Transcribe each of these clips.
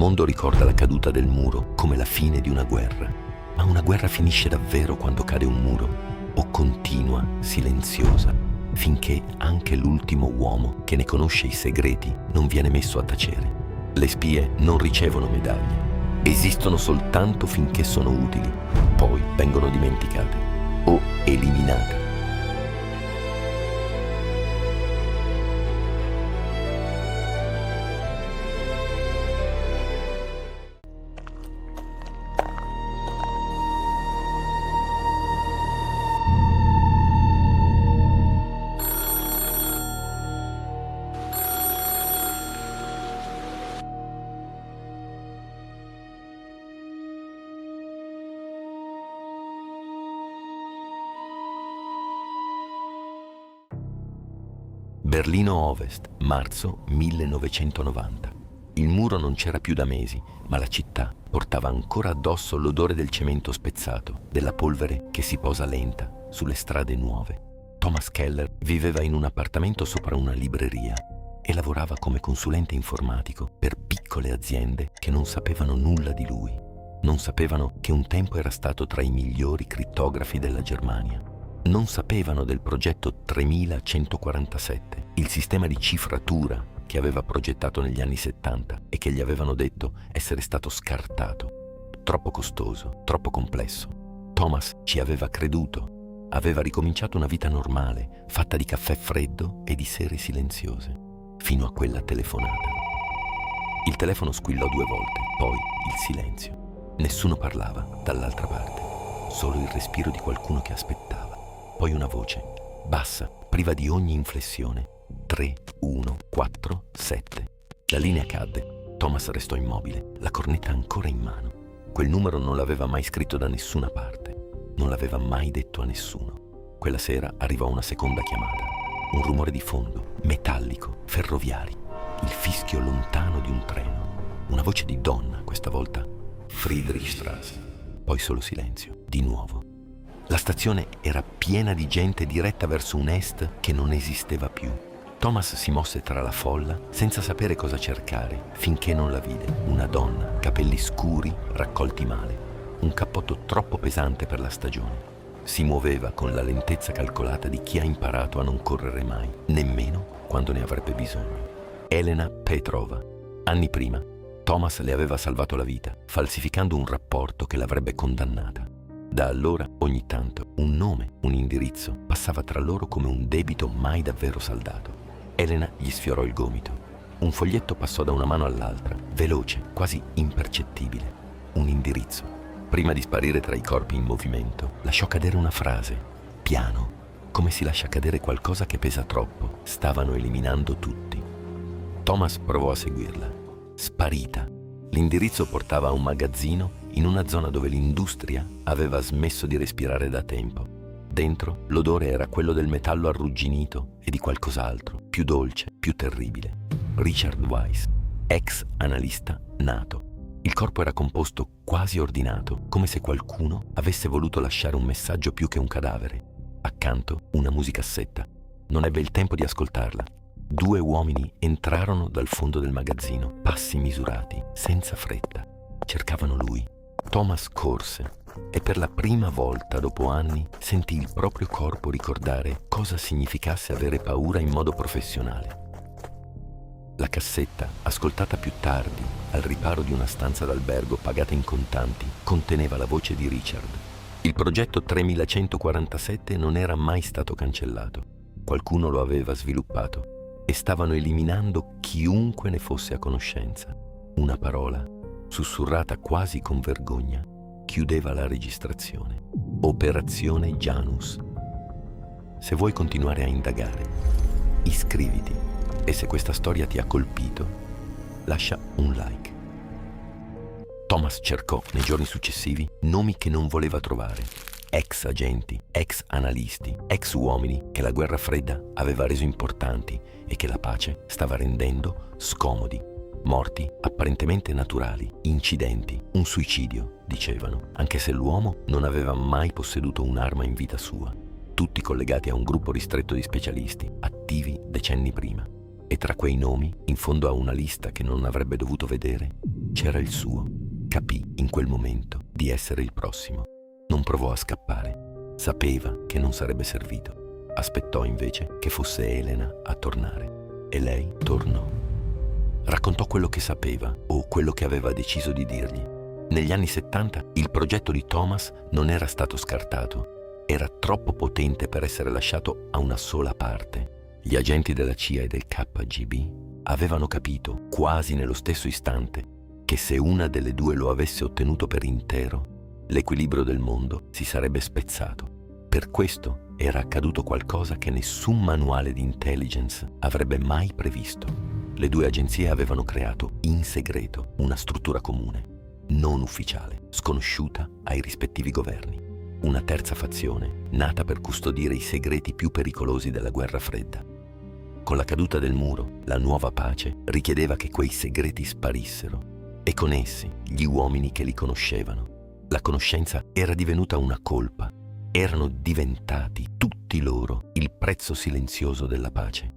mondo ricorda la caduta del muro come la fine di una guerra. Ma una guerra finisce davvero quando cade un muro? O continua, silenziosa, finché anche l'ultimo uomo che ne conosce i segreti non viene messo a tacere? Le spie non ricevono medaglie. Esistono soltanto finché sono utili, poi vengono dimenticate o eliminate. Berlino Ovest, marzo 1990. Il muro non c'era più da mesi, ma la città portava ancora addosso l'odore del cemento spezzato, della polvere che si posa lenta sulle strade nuove. Thomas Keller viveva in un appartamento sopra una libreria e lavorava come consulente informatico per piccole aziende che non sapevano nulla di lui. Non sapevano che un tempo era stato tra i migliori crittografi della Germania. Non sapevano del progetto 3147, il sistema di cifratura che aveva progettato negli anni 70 e che gli avevano detto essere stato scartato. Troppo costoso, troppo complesso. Thomas ci aveva creduto. Aveva ricominciato una vita normale, fatta di caffè freddo e di sere silenziose, fino a quella telefonata. Il telefono squillò 2 volte, poi il silenzio. Nessuno parlava dall'altra parte, solo il respiro di qualcuno che aspettava. Poi una voce, bassa, priva di ogni inflessione. 3147. La linea cadde. Thomas restò immobile, la cornetta ancora in mano. Quel numero non l'aveva mai scritto da nessuna parte. Non l'aveva mai detto a nessuno. Quella sera arrivò una seconda chiamata. Un rumore di fondo, metallico, ferroviario. Il fischio lontano di un treno. Una voce di donna, questa volta Friedrichstraße. Poi solo silenzio, di nuovo. La stazione era piena di gente diretta verso un est che non esisteva più. Thomas si mosse tra la folla senza sapere cosa cercare, finché non la vide. Una donna, capelli scuri, raccolti male, un cappotto troppo pesante per la stagione. Si muoveva con la lentezza calcolata di chi ha imparato a non correre mai, nemmeno quando ne avrebbe bisogno. Elena Petrova. Anni prima, Thomas le aveva salvato la vita, falsificando un rapporto che l'avrebbe condannata. Da allora, ogni tanto, un nome, un indirizzo, passava tra loro come un debito mai davvero saldato. Elena gli sfiorò il gomito. Un foglietto passò da una mano all'altra, veloce, quasi impercettibile. Un indirizzo. Prima di sparire tra i corpi in movimento, lasciò cadere una frase. Piano, come si lascia cadere qualcosa che pesa troppo. Stavano eliminando tutti. Thomas provò a seguirla. Sparita. L'indirizzo portava a un magazzino in una zona dove l'industria aveva smesso di respirare da tempo. Dentro l'odore era quello del metallo arrugginito e di qualcos'altro, più dolce, più terribile. Richard Weiss, ex analista NATO. Il corpo era composto quasi ordinato, come se qualcuno avesse voluto lasciare un messaggio più che un cadavere. Accanto una musicassetta. Non ebbe il tempo di ascoltarla. 2 uomini entrarono dal fondo del magazzino, passi misurati, senza fretta. Cercavano lui. Thomas corse e per la prima volta dopo anni sentì il proprio corpo ricordare cosa significasse avere paura in modo professionale. La cassetta, ascoltata più tardi, al riparo di una stanza d'albergo pagata in contanti, conteneva la voce di Richard. Il progetto 3147 non era mai stato cancellato. Qualcuno lo aveva sviluppato e stavano eliminando chiunque ne fosse a conoscenza. Una parola, sussurrata quasi con vergogna, chiudeva la registrazione. Operazione Janus. Se vuoi continuare a indagare, iscriviti e se questa storia ti ha colpito, lascia un like. Thomas cercò nei giorni successivi nomi che non voleva trovare. Ex agenti, ex analisti, ex uomini che la guerra fredda aveva reso importanti e che la pace stava rendendo scomodi. Morti apparentemente naturali, incidenti, un suicidio, dicevano, anche se l'uomo non aveva mai posseduto un'arma in vita sua. Tutti collegati a un gruppo ristretto di specialisti, attivi decenni prima. E tra quei nomi, in fondo a una lista che non avrebbe dovuto vedere, c'era il suo. Capì in quel momento di essere il prossimo. Non provò a scappare. Sapeva che non sarebbe servito. Aspettò invece che fosse Elena a tornare. E lei tornò. Raccontò quello che sapeva o quello che aveva deciso di dirgli. Negli anni 70 il progetto di Thomas non era stato scartato. Era troppo potente per essere lasciato a una sola parte. Gli agenti della CIA e del KGB avevano capito, quasi nello stesso istante, che se una delle due lo avesse ottenuto per intero, l'equilibrio del mondo si sarebbe spezzato. Per questo era accaduto qualcosa che nessun manuale di intelligence avrebbe mai previsto. Le due agenzie avevano creato in segreto una struttura comune, non ufficiale, sconosciuta ai rispettivi governi. Una terza fazione, nata per custodire i segreti più pericolosi della guerra fredda. Con la caduta del muro, la nuova pace richiedeva che quei segreti sparissero e con essi gli uomini che li conoscevano. La conoscenza era divenuta una colpa. Erano diventati tutti loro il prezzo silenzioso della pace.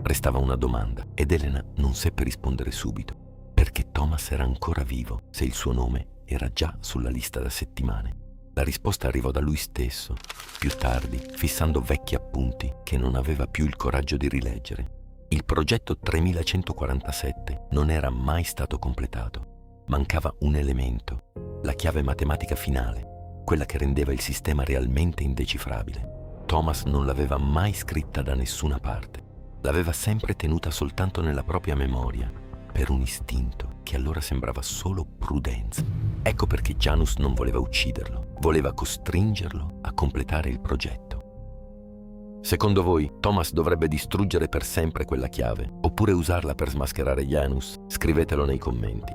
Restava una domanda ed Elena non seppe rispondere subito. Perché Thomas era ancora vivo se il suo nome era già sulla lista da settimane? La risposta arrivò da lui stesso, più tardi, fissando vecchi appunti che non aveva più il coraggio di rileggere. Il progetto 3147 non era mai stato completato. Mancava un elemento, la chiave matematica finale, quella che rendeva il sistema realmente indecifrabile. Thomas non l'aveva mai scritta da nessuna parte. L'aveva sempre tenuta soltanto nella propria memoria, per un istinto che allora sembrava solo prudenza. Ecco perché Janus non voleva ucciderlo, voleva costringerlo a completare il progetto. Secondo voi, Thomas dovrebbe distruggere per sempre quella chiave, oppure usarla per smascherare Janus? Scrivetelo nei commenti.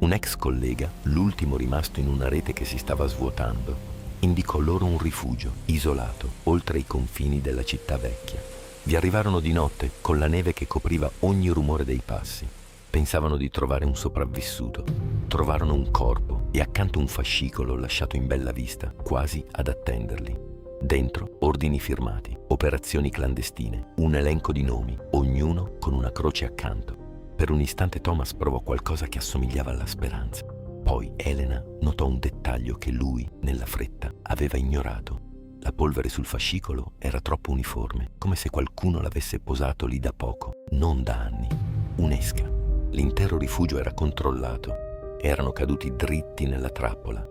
Un ex collega, l'ultimo rimasto in una rete che si stava svuotando, indicò loro un rifugio, isolato, oltre i confini della città vecchia. Vi arrivarono di notte, con la neve che copriva ogni rumore dei passi. Pensavano di trovare un sopravvissuto. Trovarono un corpo e accanto un fascicolo lasciato in bella vista, quasi ad attenderli. Dentro ordini firmati, operazioni clandestine, un elenco di nomi, ognuno con una croce accanto. Per un istante Thomas provò qualcosa che assomigliava alla speranza. Poi Elena notò un dettaglio che lui, nella fretta, aveva ignorato. La polvere sul fascicolo era troppo uniforme, come se qualcuno l'avesse posato lì da poco, non da anni. Un'esca. L'intero rifugio era controllato. Erano caduti dritti nella trappola.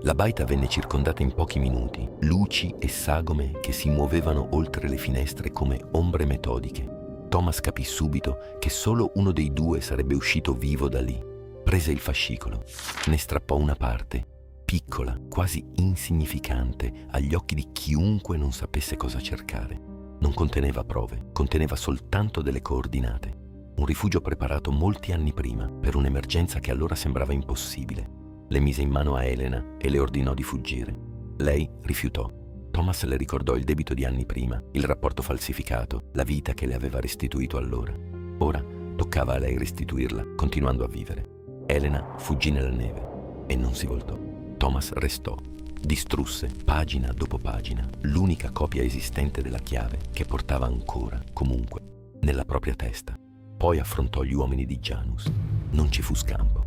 La baita venne circondata in pochi minuti, luci e sagome che si muovevano oltre le finestre come ombre metodiche. Thomas capì subito che solo uno dei due sarebbe uscito vivo da lì. Prese il fascicolo, ne strappò una parte, piccola, quasi insignificante agli occhi di chiunque non sapesse cosa cercare. Non conteneva prove, conteneva soltanto delle coordinate. Un rifugio preparato molti anni prima per un'emergenza che allora sembrava impossibile. Le mise in mano a Elena e le ordinò di fuggire. Lei rifiutò. Thomas le ricordò il debito di anni prima, il rapporto falsificato, la vita che le aveva restituito allora. Ora toccava a lei restituirla, continuando a vivere. Elena fuggì nella neve e non si voltò. Thomas restò, distrusse pagina dopo pagina l'unica copia esistente della chiave che portava ancora, comunque, nella propria testa. Poi affrontò gli uomini di Janus. Non ci fu scampo.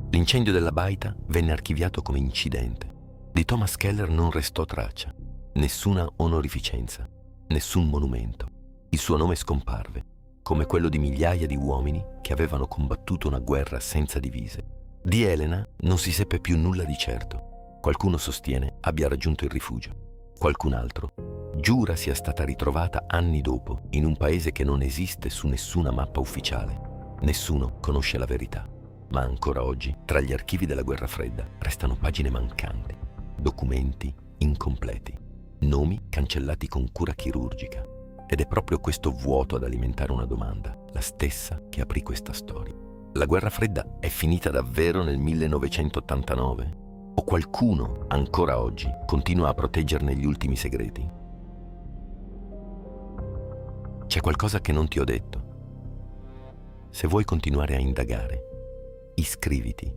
L'incendio della baita venne archiviato come incidente. Di Thomas Keller non restò traccia, nessuna onorificenza, nessun monumento. Il suo nome scomparve, come quello di migliaia di uomini che avevano combattuto una guerra senza divise. Di Elena non si seppe più nulla di certo. Qualcuno sostiene abbia raggiunto il rifugio. Qualcun altro giura sia stata ritrovata anni dopo in un paese che non esiste su nessuna mappa ufficiale. Nessuno conosce la verità. Ma ancora oggi, tra gli archivi della guerra fredda, restano pagine mancanti, documenti incompleti, nomi cancellati con cura chirurgica. Ed è proprio questo vuoto ad alimentare una domanda, la stessa che aprì questa storia. La guerra fredda è finita davvero nel 1989? O qualcuno, ancora oggi, continua a proteggerne gli ultimi segreti? C'è qualcosa che non ti ho detto. Se vuoi continuare a indagare, iscriviti.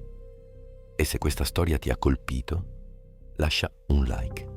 E se questa storia ti ha colpito, lascia un like.